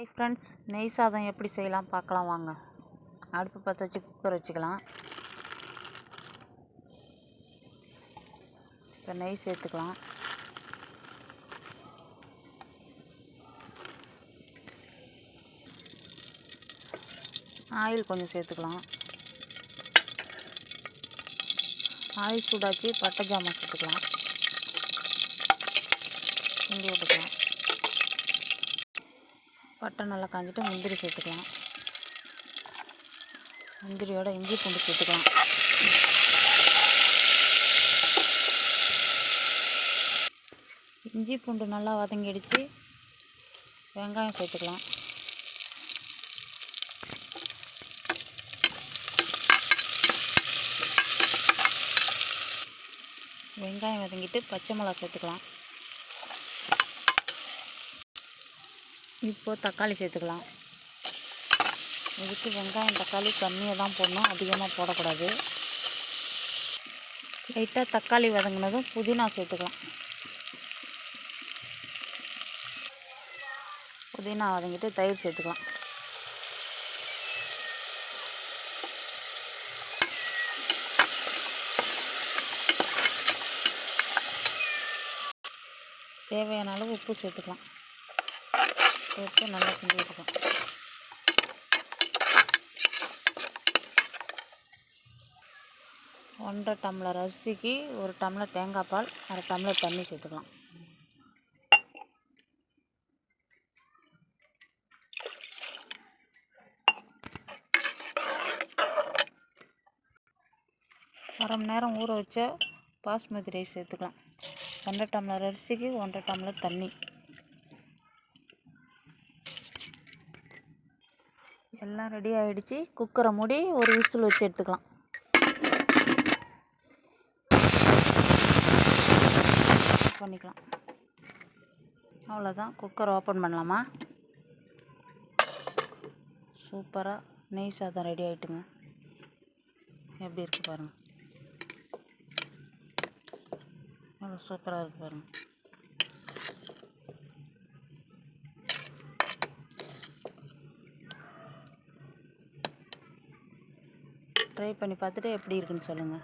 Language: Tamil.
ஹாய் ஃப்ரெண்ட்ஸ், நெய் சாதம் எப்படி செய்யலாம் பார்க்கலாம் வாங்க. அடுப்பு பற்ற வச்சு குக்கர் வச்சுக்கலாம். இப்போ நெய் சேர்த்துக்கலாம். ஆயில் கொஞ்சம் சேர்த்துக்கலாம். ஆயில் சூடாச்சு பட்டை ஜாமான் சேர்த்துக்கலாம். கிண்டி விட்டுக்கலாம். பட்டை நல்லா காஞ்சிட்டு முந்திரி சேர்த்துக்கலாம். முந்திரியோட இஞ்சி பூண்டு சேர்த்துக்கலாம். இஞ்சி பூண்டு நல்லா வதங்கிடுச்சு. வெங்காயம் சேர்த்துக்கலாம். வெங்காயம் வதங்கிட்டு பச்சை மிளகா சேர்த்துக்கலாம். இப்போது தக்காளி சேர்த்துக்கலாம். இதுக்கு வெங்காயம் தக்காளி கம்மியாக தான் போடணும், அதிகமாக போடக்கூடாது. லைட்டாக தக்காளி வதங்கினதும் புதினா சேர்த்துக்கலாம். புதினா வதங்கிட்டு தயிர் சேர்த்துக்கலாம். தேவையான அளவு உப்பு சேர்த்துக்கலாம். சேர்த்து நல்லா கிண்டி விட்டுக்கலாம். ஒன்றரை டம்ளர் அரிசிக்கு 1 டம்ளர் தேங்காய் பால், 1/2 டம்ளர் தண்ணி சேர்த்துக்கலாம். அரை மணி நேரம் ஊற வச்ச பாஸ்மதி ரைஸ் சேர்த்துக்கலாம். 2 டம்ளர் அரிசிக்கு 1/2 டம்ளர் தண்ணி. எல்லாம் ரெடி ஆகிடுச்சு. குக்கரை மூடி ஒரு விசில் வச்சு எடுத்துக்கலாம். பண்ணிக்கலாம். அவ்வளோதான், குக்கர் ஓப்பன் பண்ணலாமா? சூப்பராக நெய் சாதம் ரெடி ஆகிட்டுங்க. எப்படி இருக்குது பாருங்கள். அவ்வளோ சூப்பராக இருக்குது பாருங்கள். ட்ரை பண்ணி பார்த்துட்டு எப்படி இருக்குன்னு சொல்லுங்கள்.